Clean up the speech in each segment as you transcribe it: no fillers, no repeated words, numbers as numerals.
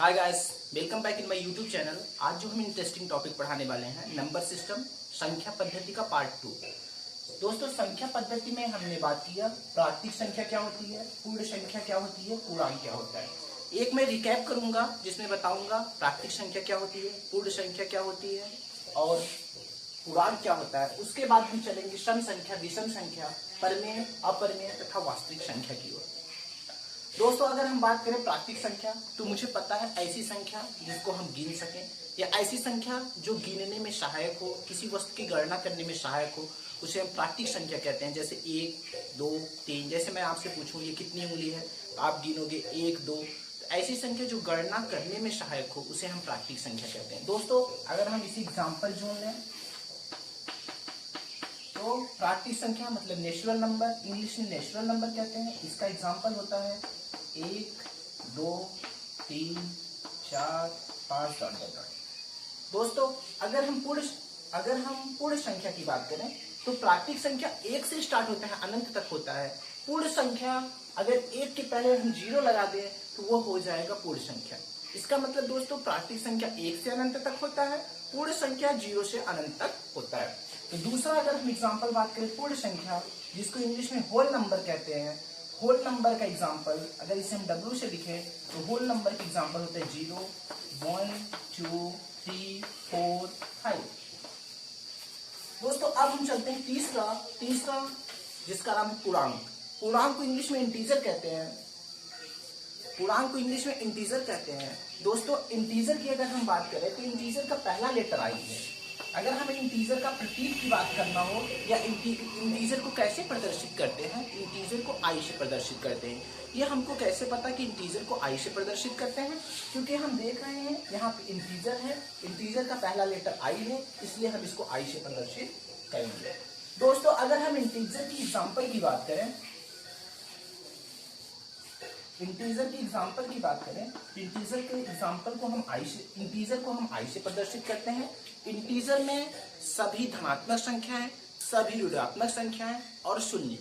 Hi guys, welcome back in my YouTube channel. आज जो हम इंटरेस्टिंग टॉपिक पढ़ाने वाले हैं नंबर सिस्टम संख्या पद्धति का पार्ट 2। दोस्तों, संख्या पद्धति में हमने बात किया प्राकृतिक संख्या क्या होती है, पूर्ण संख्या क्या होती है, पूर्णांक क्या होता है। एक मैं रिकैप करूंगा जिसमें बताऊंगा प्राकृतिक संख्या क्या होती है, पूर्ण संख्या क्या होती है और पूर्णांक क्या होता है। उसके बाद हम चलेंगे सम संख्या, विषम संख्या, परमेय, अपरमेय तथा वास्तविक संख्या की ओर। दोस्तों, अगर हम बात करें प्राकृतिक संख्या तो मुझे पता है ऐसी संख्या जिसको हम गिन सकें या ऐसी संख्या जो गिनने में सहायक हो, किसी वस्तु की गणना करने में सहायक हो, उसे हम प्राकृतिक संख्या कहते हैं। जैसे 1, 2, 3। जैसे मैं आपसे पूछूं ये कितनी उंगली है, तो आप गिनोगे 1, 2। तो ऐसी संख्या जो गणना करने में सहायक हो उसे हम प्राकृतिक संख्या कहते हैं। दोस्तों, अगर हम इसी एग्जाम्पल जोड़ लें तो प्राकृतिक संख्या मतलब नेचुरल नंबर, इंग्लिश में नेचुरल नंबर कहते हैं। इसका एग्जाम्पल होता है 1, 2, 3, 4, 5 डॉट डॉट डॉट। दोस्तों, अगर हम पूर्ण संख्या की बात करें तो प्राकृतिक संख्या 1 से स्टार्ट होता है, अनंत तक होता है। पूर्ण संख्या अगर 1 के पहले हम 0 लगा दें तो वो हो जाएगा पूर्ण संख्या। इसका मतलब दोस्तों प्राकृतिक संख्या 1 से अनंत तक होता है, पूर्ण संख्या 0 से अनंत तक होता है। तो दूसरा अगर हम एग्जाम्पल बात करें पूर्ण संख्या, जिसको इंग्लिश में होल नंबर कहते हैं, होल नंबर का एग्जाम्पल अगर इसे हम W से लिखें तो होल नंबर के एग्जाम्पल होते हैं 0, 1, 2, 3, 4, 5। दोस्तों, अब हम चलते हैं तीसरा जिसका नाम है पूर्णांक। पूर्णांक को इंग्लिश में इंटीजर कहते हैं। दोस्तों, इंटीजर की अगर हम बात करें तो इंटीजर का पहला लेटर आई है। अगर हमें इंटीजर का प्रतीक की बात करना हो या इंटीजर को कैसे प्रदर्शित करते हैं, इंटीजर को आई से प्रदर्शित करते हैं। ये हमको कैसे पता कि इंटीजर को आई से प्रदर्शित करते हैं? क्योंकि हम देख रहे हैं यहाँ पे इंटीजर है, इंटीजर का पहला लेटर आई है, इसलिए हम इसको आई से प्रदर्शित करेंगे। दोस्तों, अगर हम इंटीजर की एग्जाम्पल की बात करें इंटीजर के एग्जाम्पल को हम आई से प्रदर्शित करते हैं। इंटीजर में सभी धनात्मक संख्याएं, सभी ऋणात्मक संख्याएं और शून्य,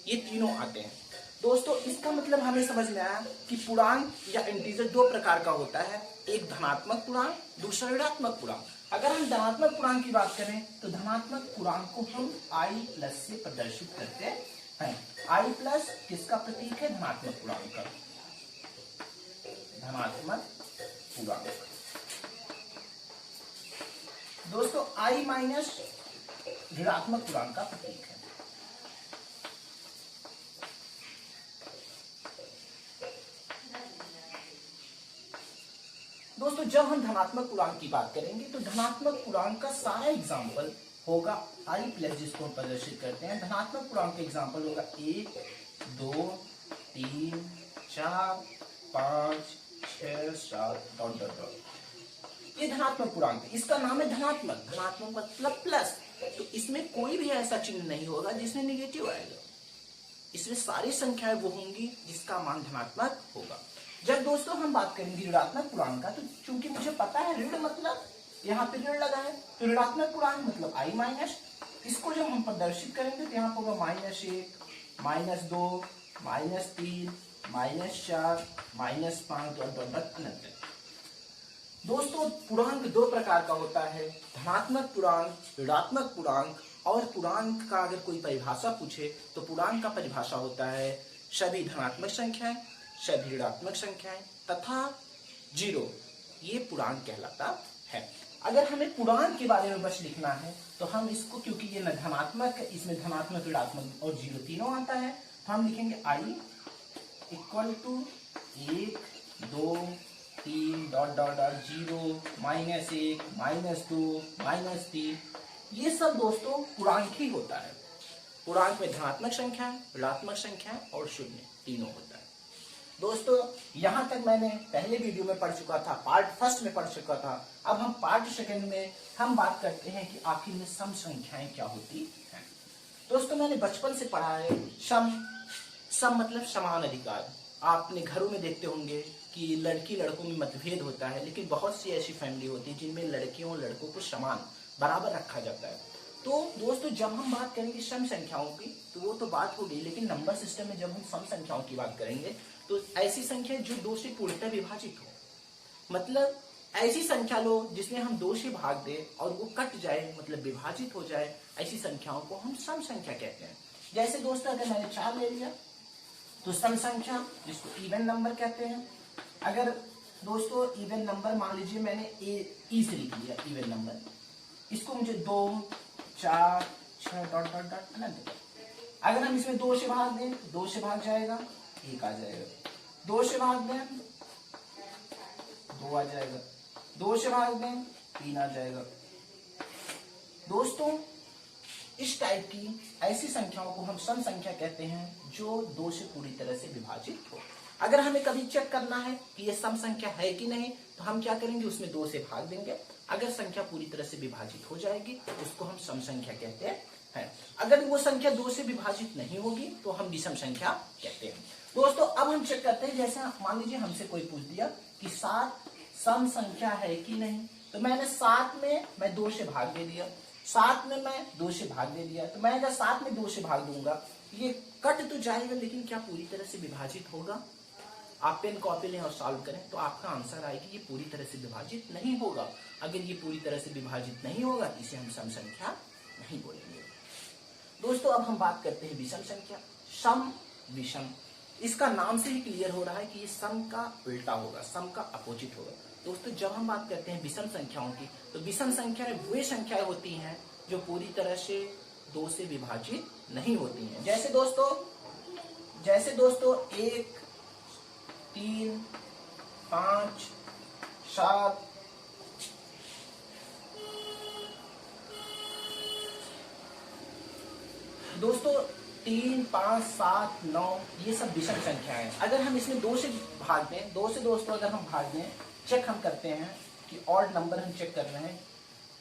ये तीनों आते हैं। दोस्तों, इसका मतलब हमें समझ में आया कि पूर्णांक या इंटीजर दो प्रकार का होता है, एक धनात्मक पूर्णांक, दूसरा ऋणात्मक पूर्णांक। अगर हम धनात्मक पूर्णांक की बात करें तो धनात्मक पूर्णांक को हम i+ से प्रदर्शित करते हैं। i+ किसका प्रतीक है? धनात्मक पूर्णांक का। धनात्मक पूर्णांक। दोस्तों, i- ऋणात्मक पूर्णांक का प्रतीक है। दोस्तों, जब हम धनात्मक पूर्णांक की बात करेंगे तो धनात्मक पूर्णांक का सारा एग्जाम्पल होगा i+, जिसको हम प्रदर्शित करते हैं। धनात्मक पूर्णांक का एग्जाम्पल होगा 1, 2, 3, 4, 5, 6, 7 डॉट डॉट डॉट। ये धनात्मक पूर्णांक है, इसका नाम है धनात्मक मतलब प्लस। तो इसमें कोई भी ऐसा चिन्ह नहीं होगा जिसमें निगेटिव आएगा। इसमें सारी संख्याएं वो होंगी जिसका मान धनात्मक होगा। जब दोस्तों हम बात करेंगे ऋणात्मक पूर्णांक का, तो चूंकि मुझे पता है ऋण मतलब यहाँ पे ऋण लगा है, तो ऋणात्मक पूर्णांक मतलब i-। इसको जब हम प्रदर्शित करेंगे तो यहाँ पर होगा -1, -2, -3, -4, -5 डॉट डॉट डॉट अनंत। दोस्तों, पूर्णांक दो प्रकार का होता है, धनात्मक पूर्णांक, ऋणात्मक पूर्णांक। और पूर्णांक का अगर कोई परिभाषा पूछे तो पूर्णांक का परिभाषा होता है सभी धनात्मक संख्याएं, सभी ऋणात्मक संख्याएं तथा 0, ये पूर्णांक कहलाता है। अगर हमें पूर्णांक के बारे में बस लिखना है तो हम इसको, क्योंकि ये न धनात्मक है, इसमें धनात्मक, ऋणात्मक और 0 तीनों आता है, तो हम लिखेंगे i = 1, 2, 3 डॉट डॉट डॉट 0, -1, -2, -3। ये सब दोस्तों पूर्णांक ही होता है। पूर्णांक में धनात्मक संख्या, ऋणात्मक संख्या और शून्य तीनों होता है। दोस्तों, यहां तक मैंने पहले वीडियो में पढ़ चुका था, पार्ट 1 में पढ़ चुका था। अब हम पार्ट 2 में हम बात करते हैं कि आखिर में सम संख्याएं क्या होती हैं। दोस्तों, मैंने बचपन से पढ़ा है सम मतलब समान अधिकार। आपने घरों में देखते होंगे कि लड़की लड़कों में मतभेद होता है, लेकिन बहुत सी ऐसी फैमिली होती है जिनमें लड़कियों और लड़कों को समान बराबर रखा जाता है। तो दोस्तों, जब हम बात करेंगे सम संख्याओं की तो वो तो बात होगी, लेकिन नंबर सिस्टम में जब हम सम संख्याओं की बात करेंगे तो ऐसी संख्या जो 2 से पूर्णतः विभाजित हो, मतलब ऐसी संख्या लो जिसमें हम 2 से भाग दे और वो कट जाए, मतलब विभाजित हो जाए, ऐसी संख्याओं को हम सम संख्या कहते हैं। जैसे दोस्तों अगर मैंने 4 ले लिया तो सम संख्या, जिसको इवन नंबर कहते हैं। अगर दोस्तों इवन नंबर मान लीजिए मैंने ई से लिख लिया इवन नंबर, इसको मुझे 2 4 6 डॉट डॉट डॉट अनंत। अगर हम इसमें 2 से भाग दें, 2 से भाग जाएगा 1 आ जाएगा, 2 से भाग दें 2 आ जाएगा, 2 से भाग दें 3 आ जाएगा। दोस्तों इस टाइप की ऐसी संख्याओं को हम सम संख्या कहते हैं जो 2 से पूरी तरह से विभाजित हो। अगर हमें कभी चेक करना है कि ये सम संख्या है कि नहीं, तो हम क्या करेंगे, उसमें 2 से भाग देंगे। अगर संख्या पूरी तरह से विभाजित हो जाएगी उसको हम सम संख्या कहते हैं। अगर वो संख्या 2 से विभाजित नहीं होगी तो हम विषम संख्या कहते हैं। दोस्तों अब हम चेक करते हैं, जैसे मान लीजिए हमसे कोई पूछ दिया कि 7 सम संख्या है कि नहीं, तो मैंने 7 में मैं 2 से भाग दे दिया, 7 में मैं 2 से भाग दे दिया। तो मैं अगर 7 में 2 से भाग दूंगा ये कट तो जाएगा, लेकिन क्या पूरी तरह से विभाजित होगा? आप पेन कॉपी लें और सॉल्व करें तो आपका आंसर आएगी ये पूरी तरह से विभाजित नहीं होगा। अगर ये पूरी तरह से विभाजित नहीं होगा इसे हम सम संख्या नहीं बोलेंगे। दोस्तों अब हम बात करते हैं विषम संख्या। सम विषम, इसका नाम से ही क्लियर हो रहा है कि ये सम का उल्टा होगा, सम का अपोजिट होगा। दोस्तों जब हम बात करते हैं विषम संख्याओं की, तो विषम संख्याएं वे संख्याएं होती हैं जो पूरी तरह से 2 से विभाजित नहीं होती हैं। जैसे दोस्तों 1 3 5 7 दोस्तों 3 5 7 9 ये सब विषम संख्याएं हैं। अगर हम इसमें 2 से भाग दें, 2 से दोस्तों अगर हम भाग दें, चेक हम करते हैं कि ऑड नंबर हम चेक कर रहे हैं,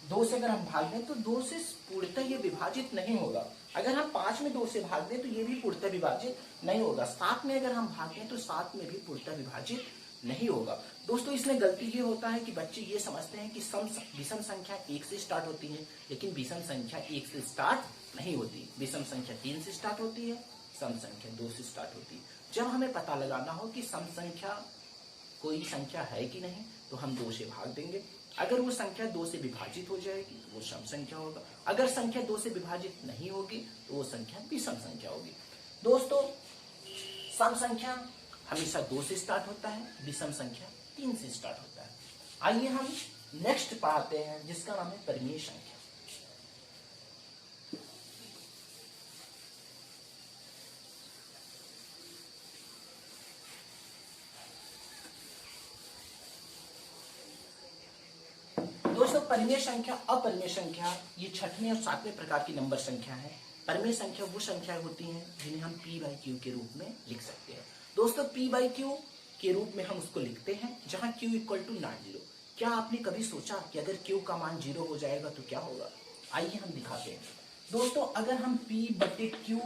2 से अगर हम भाग दें तो 2 से पूर्णतः ये विभाजित नहीं होगा। अगर हम 5 में 2 से भाग दें तो ये भी पूर्णतः विभाजित नहीं होगा। 7 में अगर हम भाग दें तो 7 में भी पूर्णतः विभाजित नहीं होगा। दोस्तों इसमें गलती ये होता है कि बच्चे ये समझते हैं कि विषम संख्या 1 से स्टार्ट होती है, लेकिन विषम संख्या 1 से स्टार्ट नहीं होती। विषम संख्या 3 से स्टार्ट होती है, सम संख्या 2 से स्टार्ट होती है। जब हमें पता लगाना हो कि सम संख्या कोई संख्या है कि नहीं, तो हम 2 से भाग देंगे। अगर वो संख्या 2 से विभाजित हो जाएगी तो वो सम संख्या होगा। अगर संख्या 2 से विभाजित नहीं होगी तो वो संख्या विषम संख्या होगी। दोस्तों सम संख्या हमेशा 2 से स्टार्ट होता है, विषम संख्या 3 से स्टार्ट होता है। आइए हम नेक्स्ट पढ़ाते हैं जिसका नाम है परिमेय संख्या। दोस्तों परिमेय संख्या, अपरिमेय संख्या ये 6वें और 7वें प्रकार की नंबर संख्या है। परिमेय संख्या वो संख्याएं होती हैं जिन्हें हम p/q के रूप में लिख सकते हैं। दोस्तों p/q के रूप में हम उसको लिखते हैं जहां q = नॉट 0। क्या आपने कभी सोचा कि अगर q का मान 0 हो जाएगा तो क्या होगा? आइए हम दिखाते हैं। दोस्तों अगर हम p/q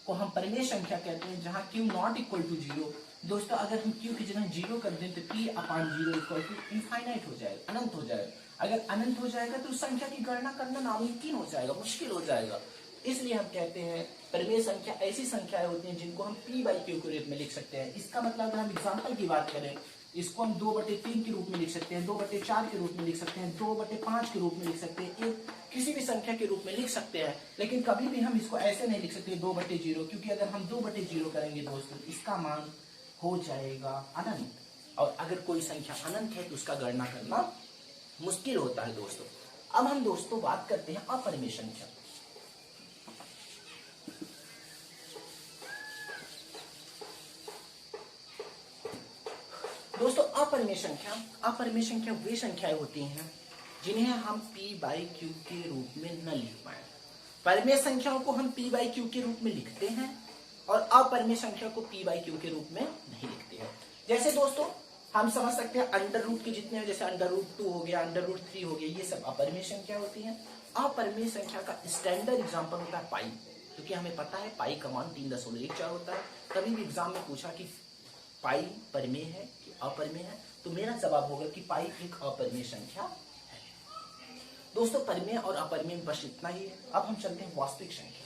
को हम परिमेय संख्या कहते हैं जहां q ≠ 0। दोस्तों अगर हम q की जगह 0 कर दें तो p/0 इनफाइनाइट हो जाएगा, अनंत हो जाएगा। अगर अनंत हो जाएगा तो उस संख्या की गणना करना नामुमकिन हो जाएगा, मुश्किल हो जाएगा। इसलिए हम कहते हैं परिमेय संख्या ऐसी संख्याएं होती हैं जिनको हम p/q के रूप में लिख सकते हैं। इसका मतलब अगर हम एग्जांपल की बात करें, इसको हम 2/3 के रूप में लिख सकते हैं, 2/4 के रूप में लिख सकते हैं, 2/5 के रूप में लिख सकते हैं, एक किसी भी संख्या के रूप में लिख सकते हैं। लेकिन कभी भी हम इसको ऐसे नहीं लिख सकते 2/0, क्योंकि अगर हम 2/0 करेंगे दोस्तों इसका मान हो जाएगा अनंत, और अगर कोई संख्या अनंत है तो उसका गणना करना मुश्किल होता है दोस्तों। अब हम दोस्तों बात करते हैं अपरिमेय संख्या। दोस्तों अपरिमेय संख्या वे संख्याएं होती हैं जिन्हें हम p/q के रूप में न लिख पाए। परिमेय संख्याओं को हम p/q के रूप में लिखते हैं और अपरिमेय संख्या को p/q के रूप में नहीं लिखते हैं। जैसे दोस्तों हम समझ सकते हैं अंडर रूट के जितने हैं, जैसे √2 हो गया, √3 हो गया, ये सब अपरिमेय संख्या होती हैं। अपरिमेय संख्या का स्टैंडर्ड एग्जांपल होता है पाई, क्योंकि हमें पता है पाई का मान 3.14 होता है। कभी भी एग्जाम में पूछा कि पाई परिमेय है कि अपरिमेय है, तो मेरा जवाब होगा कि पाई एक अपरिमेय संख्या है। दोस्तों परिमेय और अपरिमेय बस इतना ही है। अब हम चलते हैं वास्तविक संख्या।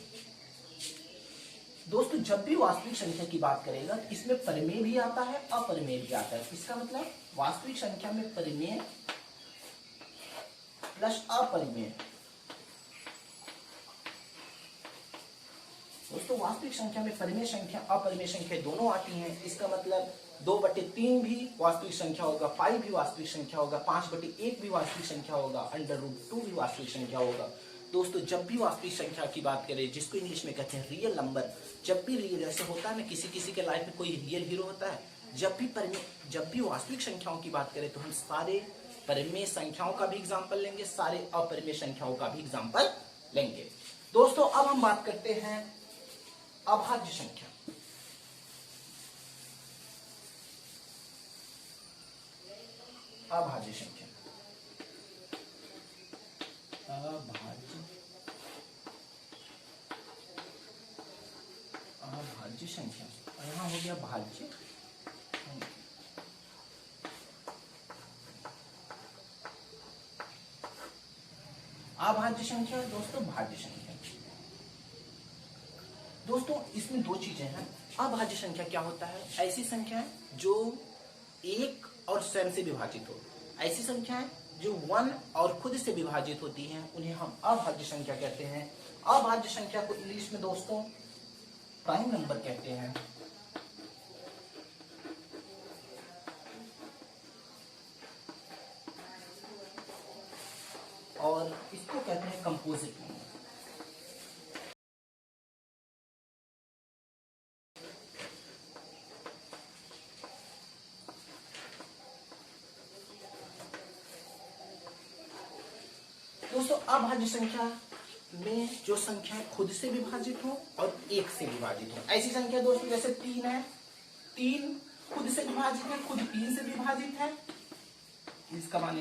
दोस्तों जब भी वास्तविक संख्या की बात करेगा तो इसमें परिमेय भी आता है, अपरिमेय भी आता है। इसका मतलब वास्तविक संख्या में परिमेय प्लस अपरिमेय। दोस्तों वास्तविक संख्या में परिमेय संख्या अपरिमेय संख्या दोनों आती हैं। इसका मतलब 2/3 भी वास्तविक संख्या होगा, 5 भी वास्तविक संख्या होगा, 5/1 भी वास्तविक संख्या होगा, √2 भी वास्तविक संख्या होगा। दोस्तों जब भी वास्तविक संख्या की बात करें, जिसको इंग्लिश में कहते हैं रियल नंबर, जब भी रियल, ऐसे होता है ना किसी किसी के लाइफ में कोई रियल हीरो होता है, जब भी वास्तविक संख्याओं की बात करें तो हम सारे परिमेय संख्याओं का भी एग्जाम्पल लेंगे, सारे अपरिमेय संख्याओं का भी एग्जाम्पल लेंगे। दोस्तों अब हम बात करते हैं अभाज्य संख्या। अभाज्य संख्या, अभाज्य संख्या, यहां हो गया भाज्य। अभाज्य संख्या दोस्तों, भाज्य संख्या। दोस्तों इसमें दो चीजें हैं। अभाज्य संख्या क्या होता है? ऐसी संख्या जो एक और स्वयं से विभाजित हो। ऐसी संख्याएं जो 1 और खुद से विभाजित होती हैं उन्हें हम अभाज्य संख्या कहते हैं। अभाज्य संख्या को इंग्लिश में दोस्तों प्राइम नंबर कहते हैं। और इसको कहते हैं कंपोजिट नंबर। दोस्तों अभाज्य संख्या में जो संख्या खुद से विभाजित हो और एक से विभाजित हो, ऐसी संख्या दोस्तों जैसे 3 है, 3 खुद से विभाजित है, खुद 3 से विभाजित है, इसका मान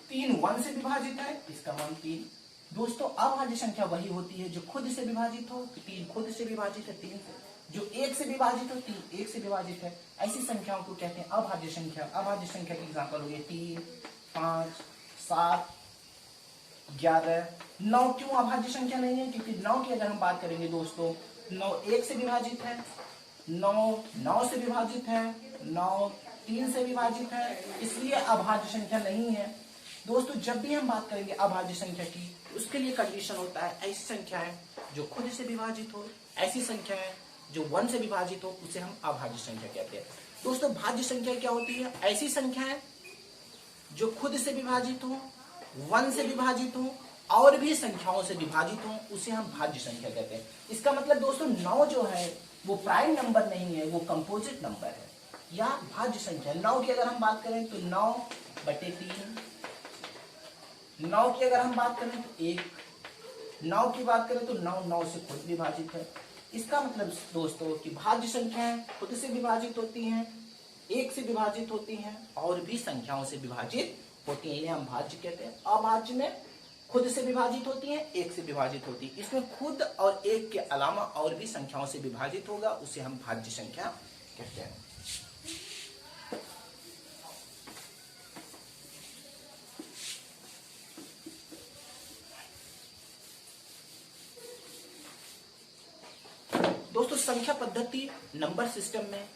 3 1 से विभाजित है, इसका मान 3। दोस्तों अभाज्य संख्या वही होती है जो खुद से विभाजित हो, 3 खुद से विभाजित है 3 से, जो 1 से विभाजित हो 3 1 से विभाजित है। ऐसी संख्याओं को कहते हैं अभाज्य संख्या। अभाज्य संख्या के एग्जाम्पल हो गए 3 5 7 11। 9 क्यों अभाज्य संख्या नहीं है? क्योंकि 9 की अगर हम बात करेंगे दोस्तों, 9 1 से विभाजित है, 9 9 से विभाजित है, 9 3 से विभाजित है, इसलिए अभाज्य संख्या नहीं है। दोस्तों जब भी हम बात करेंगे अभाज्य संख्या की, उसके लिए कंडीशन होता है ऐसी संख्याएं जो खुद से विभाजित हो, ऐसी संख्याएं जो 1 से विभाजित हो, उसे हम अभाज्य संख्या कहते हैं। दोस्तों भाज्य संख्या क्या होती है? ऐसी संख्याएं जो खुद से विभाजित हो, 1 से विभाजित हो और भी संख्याओं से विभाजित हो, उसे हम भाज्य संख्या कहते हैं। इसका मतलब दोस्तों 9 जो है वो प्राइम नंबर नहीं है, वो कंपोजिट नंबर है या भाज्य संख्या। 9 की अगर हम बात करें तो 9/3, 9 की अगर हम बात करें तो 1, 9 की बात करें तो 9 9 से खुद विभाजित है। इसका मतलब दोस्तों कि भाज्य संख्याएं खुद से विभाजित होती हैं, 1 से विभाजित होती हैं और भी संख्याओं से विभाजित होती है, ये हम भाज्य कहते हैं। अभाज्य में खुद से विभाजित होती है, 1 से विभाजित होती है। इसमें खुद और 1 के अलावा और भी संख्याओं से विभाजित होगा, उसे हम भाज्य संख्या कहते हैं। दोस्तों संख्या पद्धति नंबर सिस्टम में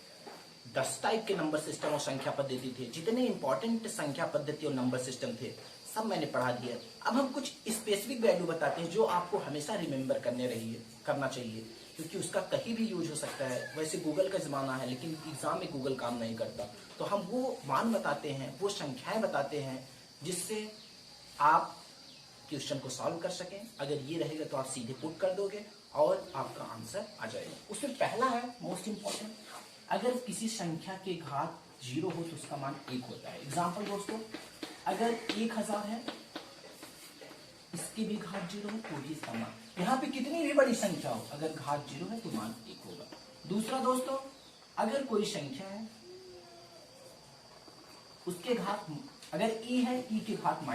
10 टाइप के नंबर सिस्टम और संख्या पद्धति थे। जितने इंपॉर्टेंट संख्या पद्धति और नंबर सिस्टम थे सब मैंने पढ़ा दिया। अब हम कुछ स्पेसिफिक वैल्यू बताते हैं जो आपको हमेशा रिमेंबर करना चाहिए, क्योंकि उसका कहीं भी यूज हो सकता है। वैसे गूगल का जमाना है लेकिन एग्जाम में गूगल काम नहीं करता, तो हम वो मान बताते हैं, वो संख्याएं बताते हैं जिससे आप क्वेश्चन को सॉल्व कर सकें। अगर ये रहेगा तो आप सीधे पुट कर दोगे और आपका आंसर आ जाएगा। उसमें पहला है मोस्ट इंपॉर्टेंट, अगर किसी संख्या के घात 0 हो तो उसका मान 1 होता है। एग्जाम्पल दोस्तों, अगर 1000 है, इसकी भी घात 0 है तो भी इसका मान, यहाँ पे कितनी भी बड़ी संख्या हो अगर घात 0 है तो मान 1 होगा। दूसरा दोस्तों, अगर कोई संख्या है उसके घात, अगर e है, e के घात -∞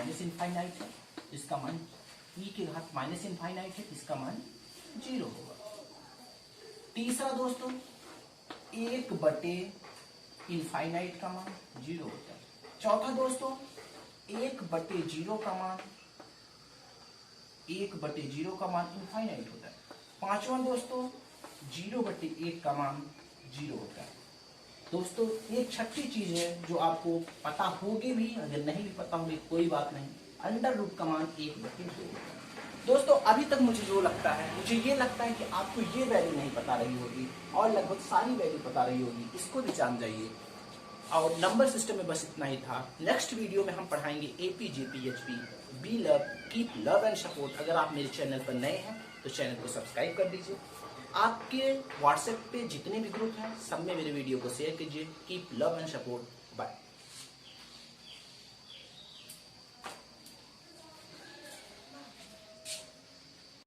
है, इसका मान e के घात -∞ है, इसका मान 0 होगा। तीसरा दोस्तों, 1/∞ का मान 0 होता है। चौथा दोस्तों, 1/0 का मान 1/0 का मान इनफाइनाइट होता है। पांचवा दोस्तों, 0/8 का मान 0 होता है। दोस्तों एक छठी चीज है जो आपको पता होगी भी, अगर नहीं भी पता होगी कोई बात नहीं, अंडर रूट का मान 1/2 होता है। दोस्तों अभी तक मुझे ये लगता है कि आपको ये वैल्यू नहीं पता रही होगी और लगभग सारी वैल्यू पता रही होगी, इसको भी जान जाइए। और नंबर सिस्टम में बस इतना ही था। नेक्स्ट वीडियो में हम पढ़ाएंगे AP JPHP, be love, keep love and support. अगर आप मेरे चैनल पर नए हैं तो चैनल को सब्सक्राइब कर दीजिए। आपके व्हाट्सएप पे जितने भी ग्रुप हैं सब में मेरे वीडियो को शेयर कीजिए। Keep love and support. Bye.